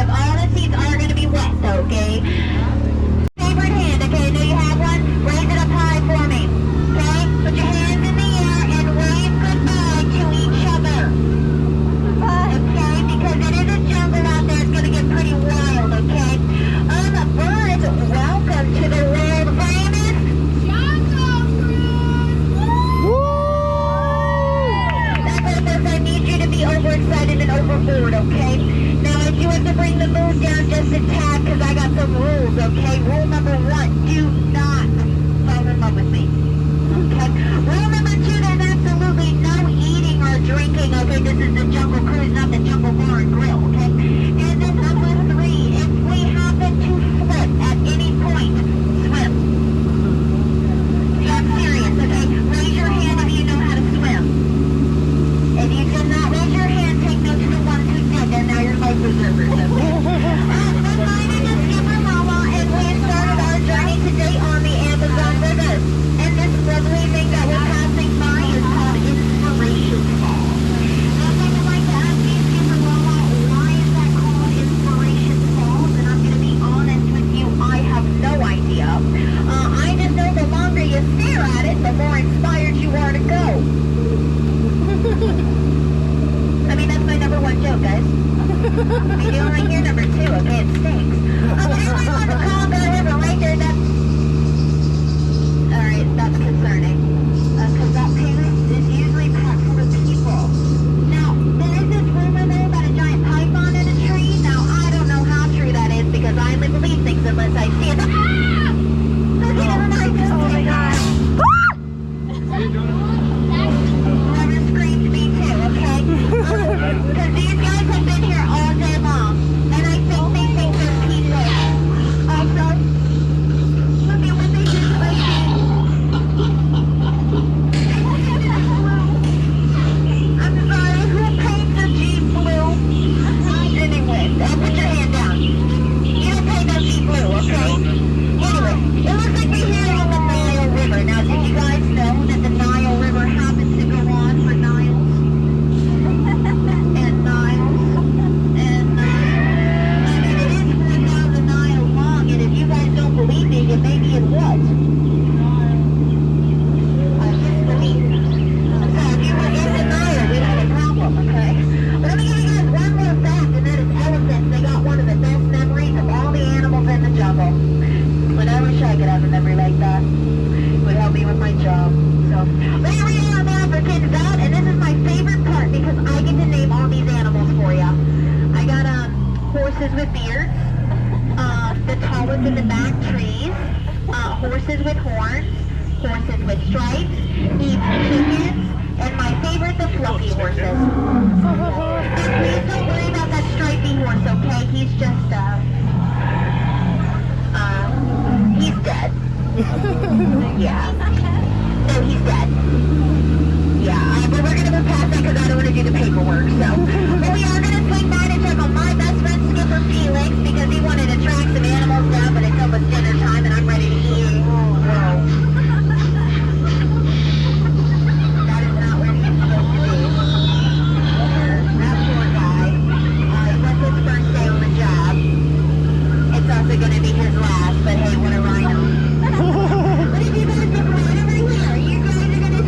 If all the seats are going to be wet, okay? Favorite hand, okay? Do you have one? Raise it up high for me, okay? Put your hands in the air and wave goodbye to each other, okay? Because it is a jungle out there. It's going to get pretty wild, okay? Birds, welcome to the world famous Jungle Cruise! Woo! That's I need you to be overexcited and overboard, okay? Now I do have to bring the mood down just a tad because I got some rules, okay? Rule number 1, do not fall in love with me, okay? Rule number 2, there's absolutely no eating or drinking, okay? This is the Jungle Cruise, not the Jungle Bar and Grill, okay? And then number 3, if we happen to slip at any point, swim. Yeah, I'm serious, okay? Raise your hand if you know how to swim. If you did not raise your hand, take note to the ones who did, and now you're life preservers, okay? My name is Skipper Mama, and we started our journey today on the Amazon River. And this lovely thing that we're passing by is called Inspiration Falls. Now, I would like to ask you, Skipper Mama, why is that called Inspiration Falls? And I'm going to be honest with you, I have no idea. I just know the longer you stare at it, the more inspired you are to go. I mean, that's my number 1 joke, guys. We do right here, number 2, okay? It stinks. Anybody want the Congo River right there? Alright, that's concerning. Because that pavement is usually packed full of people. Now, there is this rumor there about a giant python in a tree. Now, I don't know how true that is because I only believe things unless I see it. Ah! Oh my God. Whoever screamed me too, okay? Because these guys have been here all day long, and I think they think they're people. Also, look at what they did to my feet. I'm sorry, who paints a Jeep blue? Anyway, put your hand down. You don't paint no Jeep blue, okay? Anyway, it looks like we're here on the Nile River. Now, did you guys know that the Nile River happens to go on for Niles? And Niles? And I mean, it is 4,000 miles long, and if you guys don't believe me, then maybe it was. I just believe. So if you were in the Nile, we'd have a problem, okay? But let me give you guys one more fact, and that is elephants. They got one of the best memories of all the animals in the jungle. But I wish I could have a memory like that. It would help me with my job. So, but here we are now for Kids Out, and this is my favorite part because I get to name all these animals for you. I got horses with beards, the tallest in the back trees, horses with horns, horses with stripes, chickens, and my favorite, the fluffy horses. And please don't worry about that stripy horse, okay? He's just, he's dead. Yeah. No, he's dead. Yeah, but we're going to move past that because I don't want to do the paperwork, so. But we are going to swing by to check on my best friend, Skipper Felix, because he wanted to track some animals down, but it's almost dinner time and I'm ready to eat. Whoa. That is not where he's supposed to be. That poor guy. It was his first day on the job. It's also going to be his last, but hey, what a rhino. But if you guys look right over here, you guys are going to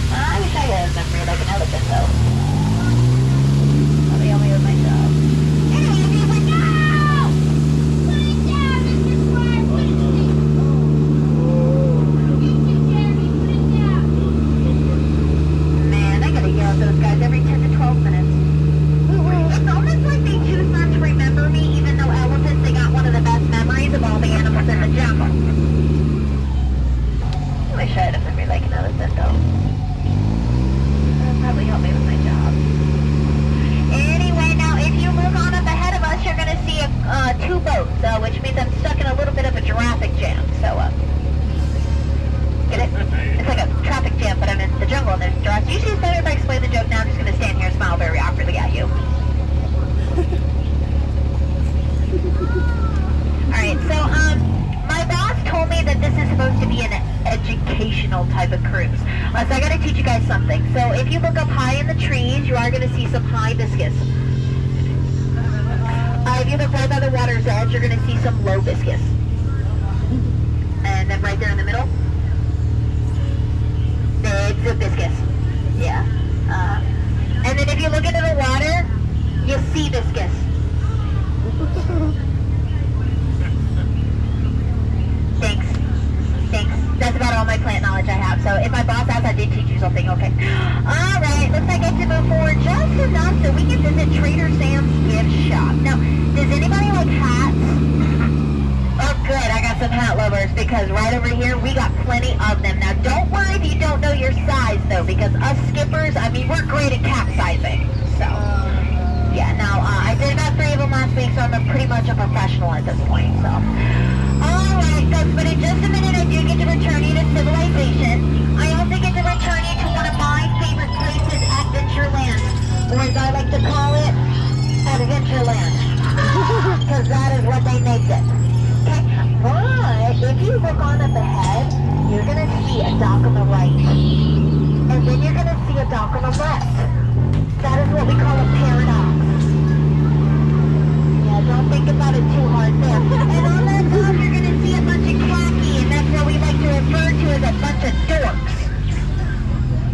I wish I had a memory like an elephant, though. I'll be on with my job. Anyway, everyone, no! Put it down, Mr. Clark, put it down. You too, Jeremy, put it down. Man, I gotta yell at those guys every 10 to 12 minutes. It's almost like they choose not to remember me, even though elephants, they got one of the best memories of all the animals in the jungle. I wish I had a memory like an elephant, though. That'll probably help me with my job. Anyway, now if you look on up ahead of us, you're going to see two boats, which means I'm stuck in a little bit of a traffic jam. So, get it? It's like a traffic jam, but I'm in the jungle and there's giraffes. Usually it's better if I explain the joke now. I'm just going to stand here and smile very awkwardly at you. Alright, so, my boss told me that this is supposed to be an educational type of cruise. So I gotta teach you guys something. So if you look up high in the trees, you are gonna see some hibiscus. If you look right by the water's edge, you're gonna see some low hibiscus. And then right there in the middle, it's hibiscus. Yeah. And then if you look into the water, you'll see hibiscus. Thanks. That's about all my plant knowledge I have. So if my boss asks, I did teach you something, okay. Alright, looks like I should move forward just enough so we can visit Trader Sam's gift shop. Now, does anybody like hats? Oh good, I got some hat lovers because right over here we got plenty of them. Now don't worry if you don't know your size though, because us skippers, I mean, we're great at capsizing. So, yeah, now I did about 3 of them last week, so I'm pretty much a professional at this point, so. Alright, folks, but in just a minute I do get to return you to civilization. I also get to return you to one of my favorite places, Adventureland, or as I like to call it, Adventureland. Because that is what they named it. Okay, but if you look on up ahead, you're going to see a dock on the right. And then you're going to see a dock on the left. That is what we call a paradox. Yeah, don't think about it too hard there. And on that dock, you're going to see a bunch of khaki, and that's what we like to refer to as a bunch of dorks.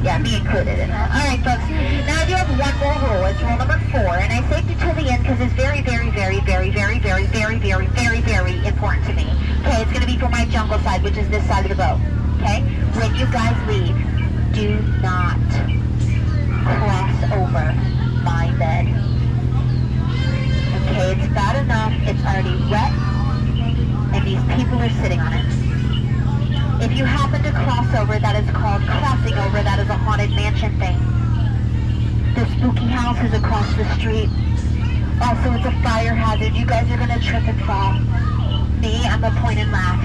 Yeah, me included in that. Alright, folks. Now I do have one more rule. It's rule number 4, and I saved it till the end because it's very, very, very, very, very, very, very, very, very, very important to me. Okay, it's going to be for my jungle side, which is this side of the boat. Okay? When you guys leave, do not cross over my bed. Okay, it's bad enough. It's already wet, and these people are sitting on it. If you happen to cross over, that is called crossing over. That is a haunted mansion thing. The spooky house is across the street. Also, it's a fire hazard. You guys are going to trip and fall. Me, I'm going to point and laugh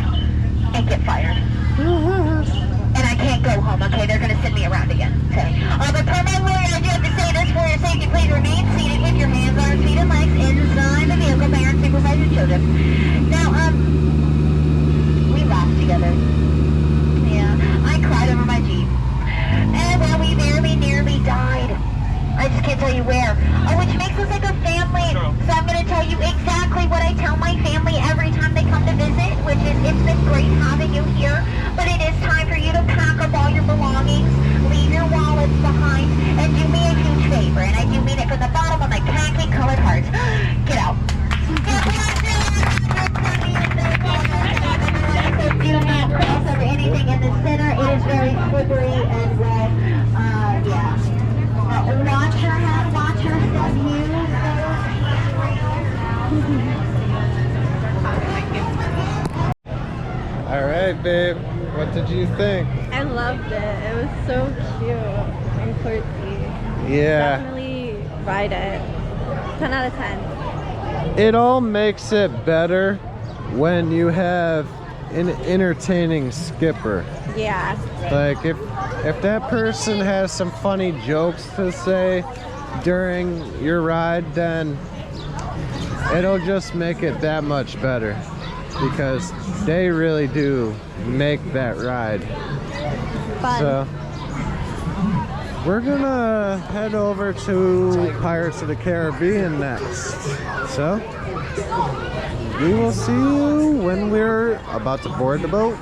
and get fired. And I can't go home, okay? They're going to send me around again. Okay. But per my lawyer, I do have to say this for your safety. Please remain seated with your hands, arms, feet, and legs inside the vehicle. Parents, supervise your children. Now, we laughed together. I cried over my Jeep. And well, we very nearly died. I just can't tell you where. Which makes us like a family. So I'm going to tell you exactly what I tell my family every time they come to visit, which is it's been great having you here, but it is time for you to pack up all your belongings, leave your wallets behind, and do me a huge favor. And I do mean it from the bottom of my khaki colored heart. Get out. Do not cross over anything in the center. It is very slippery and wet. Yeah. Watch your head, watch your step. All right, babe. What did you think? I loved it. It was so cute and quirky. Yeah. Definitely ride it. 10 out of 10. It all makes it better when you have an entertaining skipper. Yeah. Like if that person has some funny jokes to say during your ride, then it'll just make it that much better, because they really do make that ride Fun. So we're gonna head over to Pirates of the Caribbean next, so we will see you when we're about to board the boat.